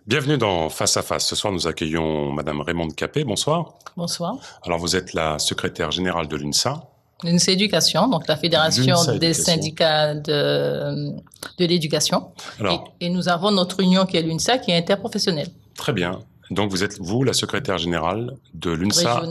Bienvenue dans Face à Face. Ce soir, nous accueillons Madame Raymonde Capet. Bonsoir. Bonsoir. Alors, vous êtes la secrétaire générale de l'UNSA. L'UNSA Éducation, donc la Fédération des Éducation. syndicats de l'éducation. Alors, Et nous avons notre union qui est l'UNSA, qui est interprofessionnelle. très bien. Donc, vous êtes, vous, la secrétaire générale de l'UNSA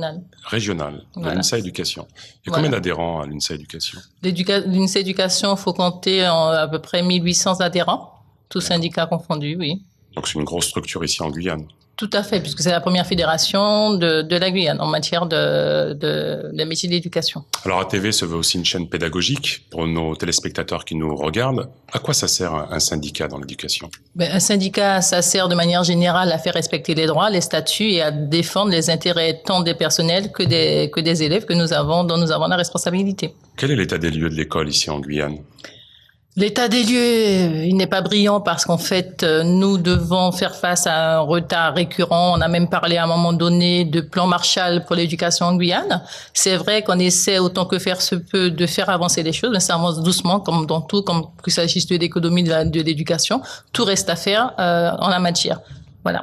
régionale de Voilà. l'UNSA Éducation. Il y a Voilà. combien d'adhérents à l'UNSA Éducation? L'UNSA Éducation, il faut compter à peu près 1800 adhérents, tous syndicats confondus, oui. Donc, c'est une grosse structure ici en Guyane. Tout à fait, puisque c'est la première fédération de la Guyane en matière de métiers d'éducation. Alors, ATV se veut aussi une chaîne pédagogique pour nos téléspectateurs qui nous regardent. À quoi ça sert un syndicat dans l'éducation? Un syndicat, ça sert de manière générale à faire respecter les droits, les statuts et à défendre les intérêts tant des personnels que des élèves dont nous avons la responsabilité. Quel est l'état des lieux de l'école ici en Guyane? L'état des lieux, il n'est pas brillant parce qu'en fait, nous devons faire face à un retard récurrent. On a même parlé à un moment donné de plan Marshall pour l'éducation en Guyane. C'est vrai qu'on essaie autant que faire se peut de faire avancer les choses, mais ça avance doucement, comme dans tout, comme qu'il s'agisse de l'économie, de l'éducation. Tout reste à faire en la matière. Voilà.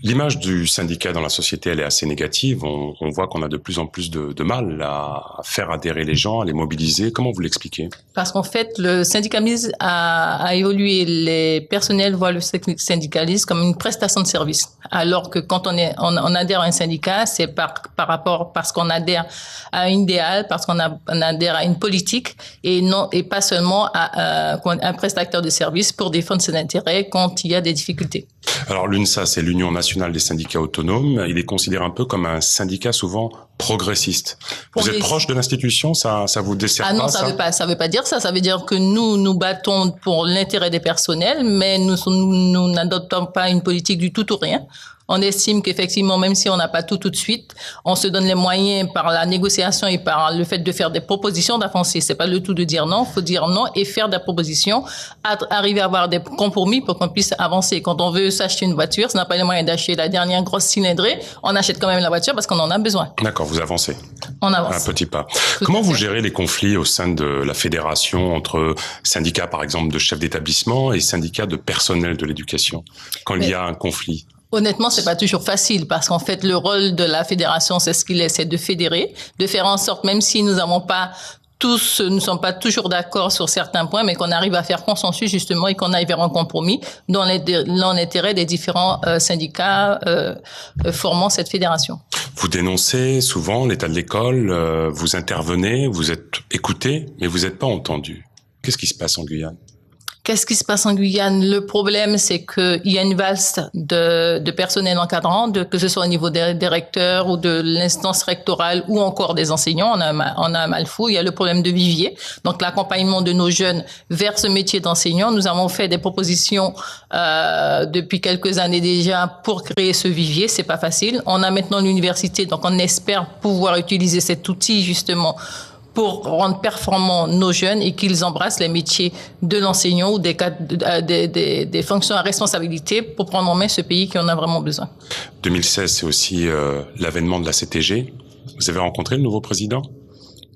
L'image du syndicat dans la société, elle est assez négative. On voit qu'on a de plus en plus de mal à faire adhérer les gens, à les mobiliser. Comment vous l'expliquez? Parce qu'en fait, le syndicalisme a évolué. Les personnels voient le syndicalisme comme une prestation de service. Alors que quand on adhère à un syndicat, c'est parce qu'on adhère à un idéal, parce qu'on adhère à une politique et pas seulement à un prestataire de service pour défendre ses intérêts quand il y a des difficultés. Alors l'UNSA, c'est l'Union nationale des syndicats autonomes. Il est considéré un peu comme un syndicat souvent progressiste. Vous êtes proche de l'institution, ça vous dessert pas? Ah non, ça veut pas dire ça. Ça veut dire que nous battons pour l'intérêt des personnels, mais nous n'adoptons pas une politique du tout ou rien. On estime qu'effectivement, même si on n'a pas tout de suite, on se donne les moyens par la négociation et par le fait de faire des propositions d'avancer. C'est pas le tout de dire non, faut dire non et faire des propositions, arriver à avoir des compromis pour qu'on puisse avancer. Quand on veut s'acheter une voiture, si on n'a pas les moyens d'acheter la dernière grosse cylindrée, on achète quand même la voiture parce qu'on en a besoin. D'accord, vous avancez. On avance. Un petit pas. Comment vous gérez les conflits au sein de la fédération entre syndicats, par exemple, de chefs d'établissement et syndicats de personnel de l'éducation, quand il y a un conflit? Honnêtement, c'est pas toujours facile parce qu'en fait, le rôle de la fédération, c'est ce qu'il est, c'est de fédérer, de faire en sorte, même si nous ne sommes pas toujours d'accord sur certains points, mais qu'on arrive à faire consensus justement et qu'on aille vers un compromis dans l'intérêt des différents syndicats formant cette fédération. Vous dénoncez souvent l'état de l'école, vous intervenez, vous êtes écouté, mais vous n'êtes pas entendu. Qu'est-ce qui se passe en Guyane? Qu'est-ce qui se passe en Guyane? Le problème, c'est qu'il y a une valse de personnel encadrant, que ce soit au niveau des recteurs ou de l'instance rectorale ou encore des enseignants. On a un mal fou. Il y a le problème de vivier. Donc, l'accompagnement de nos jeunes vers ce métier d'enseignant. Nous avons fait des propositions depuis quelques années déjà pour créer ce vivier. C'est pas facile. On a maintenant l'université, donc on espère pouvoir utiliser cet outil justement pour rendre performants nos jeunes et qu'ils embrassent les métiers de l'enseignant ou des fonctions à responsabilité pour prendre en main ce pays qui en a vraiment besoin. 2016, c'est aussi l'avènement de la CTG. Vous avez rencontré le nouveau président?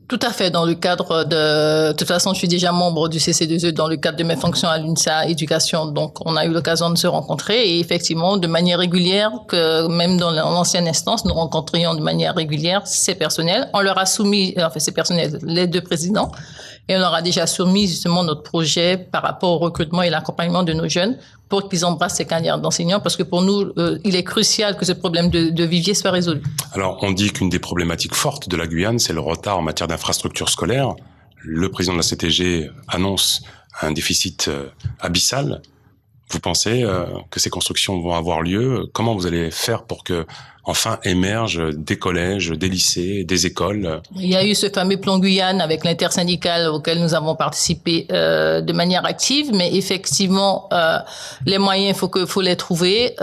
Tout à fait, dans le cadre de toute façon, je suis déjà membre du CC2E dans le cadre de mes fonctions à l'UNSA Éducation, donc on a eu l'occasion de se rencontrer et effectivement, de manière régulière, que même dans l'ancienne instance, nous rencontrions de manière régulière ces personnels. On leur a soumis, ces personnels, les deux présidents, et on leur a déjà soumis justement notre projet par rapport au recrutement et l'accompagnement de nos jeunes pour qu'ils embrassent ces carrières d'enseignants parce que pour nous, il est crucial que ce problème de vivier soit résolu. Alors, on dit qu'une des problématiques fortes de la Guyane, c'est le retard en matière d'infrastructures scolaires. Le président de la CTG annonce un déficit abyssal. Vous pensez que ces constructions vont avoir lieu? Comment vous allez faire pour que enfin émergent des collèges, des lycées, des écoles? Il y a eu ce fameux plan Guyane avec l'intersyndical auquel nous avons participé de manière active, mais effectivement, les moyens, faut les trouver.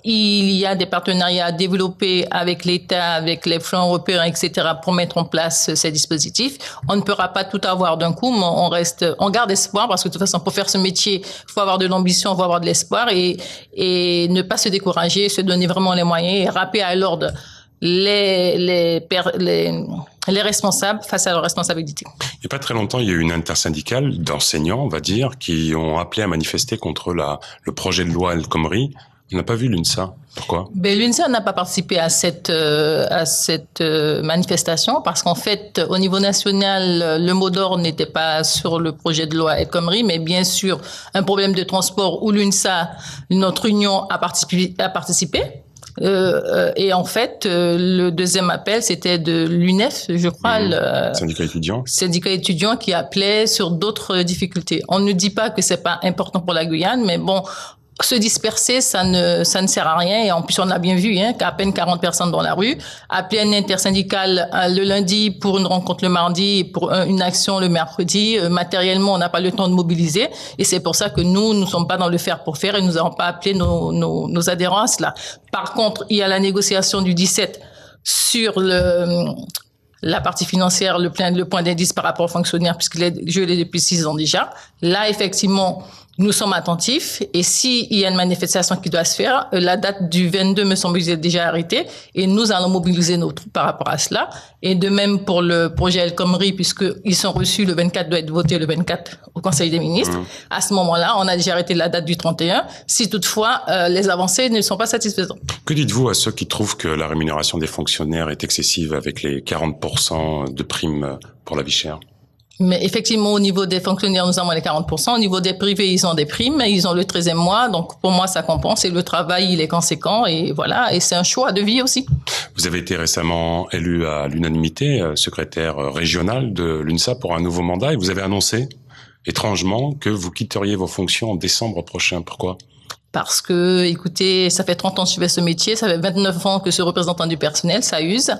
Il y a des partenariats à développer avec l'État, avec les fonds européens, etc., pour mettre en place ces dispositifs. On ne pourra pas tout avoir d'un coup, mais on garde espoir parce que de toute façon, pour faire ce métier, il faut avoir de l'ambition, il faut avoir de l'espoir et ne pas se décourager, se donner vraiment les moyens et rappeler à l'ordre les responsables face à leurs responsabilités. Il n'y a pas très longtemps, il y a eu une intersyndicale d'enseignants, on va dire, qui ont appelé à manifester contre le projet de loi El Khomri. On n'a pas vu l'UNSA. Pourquoi? L'UNSA n'a pas participé à cette manifestation parce qu'en fait, au niveau national, le mot d'ordre n'était pas sur le projet de loi El Khomri, mais bien sûr un problème de transport où l'UNSA, notre union, a participé. Et en fait, le deuxième appel, c'était de l'UNEF, je crois, le syndicat étudiant qui appelait sur d'autres difficultés. On ne dit pas que c'est pas important pour la Guyane, mais bon, se disperser, ça ne sert à rien. Et en plus, on a bien vu qu'à peine 40 personnes dans la rue. Appeler un intersyndicale le lundi pour une rencontre le mardi et pour une action le mercredi. Matériellement, on n'a pas le temps de mobiliser. Et c'est pour ça que nous ne sommes pas dans le faire pour faire et nous n'avons pas appelé nos adhérents à cela. Par contre, il y a la négociation du 17 sur la partie financière, le point d'indice par rapport aux fonctionnaires, puisque je l'ai depuis 6 ans déjà. Là, effectivement, nous sommes attentifs et s'il y a une manifestation qui doit se faire, la date du 22 me semble déjà arrêtée et nous allons mobiliser nos troupes par rapport à cela. Et de même pour le projet El Khomri, puisqu'ils sont reçus le 24, doit être voté le 24 au Conseil des ministres. À ce moment-là, on a déjà arrêté la date du 31, si toutefois les avancées ne sont pas satisfaisantes. Que dites-vous à ceux qui trouvent que la rémunération des fonctionnaires est excessive avec les 40% de primes pour la vie chère? Mais effectivement, au niveau des fonctionnaires, nous avons les 40%. Au niveau des privés, ils ont des primes, ils ont le 13e mois. Donc, pour moi, ça compense. Et le travail, il est conséquent. Et voilà. Et c'est un choix de vie aussi. Vous avez été récemment élu à l'unanimité, secrétaire régional de l'UNSA pour un nouveau mandat. Et vous avez annoncé, étrangement, que vous quitteriez vos fonctions en décembre prochain. Pourquoi? Parce que, écoutez, ça fait 30 ans que je fais ce métier. Ça fait 29 ans que je suis représentant du personnel. Ça use.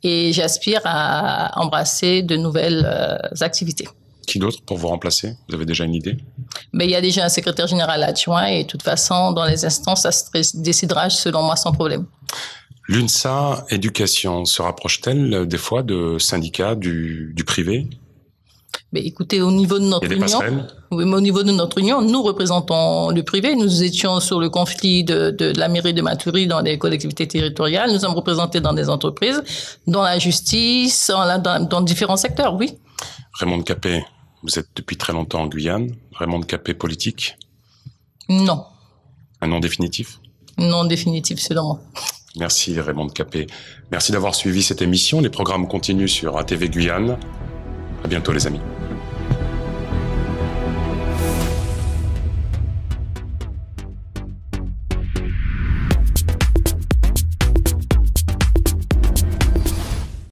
Et j'aspire à embrasser de nouvelles activités. Qui d'autre pour vous remplacer? Vous avez déjà une idée? Il y a déjà un secrétaire général adjoint et de toute façon, dans les instances, ça se décidera selon moi sans problème. L'UNSA Éducation se rapproche-t-elle des fois de syndicats du privé? Écoutez, au niveau de notre union, oui, mais au niveau de notre union, nous représentons le privé. Nous étions sur le conflit de la mairie de Maturi dans les collectivités territoriales. Nous sommes représentés dans des entreprises, dans la justice, dans différents secteurs, oui. Raymonde Capet, vous êtes depuis très longtemps en Guyane. Raymonde Capet politique? Non. Un nom définitif? Non définitif, selon moi. Merci Raymonde Capet. Merci d'avoir suivi cette émission. Les programmes continuent sur ATV Guyane. À bientôt les amis.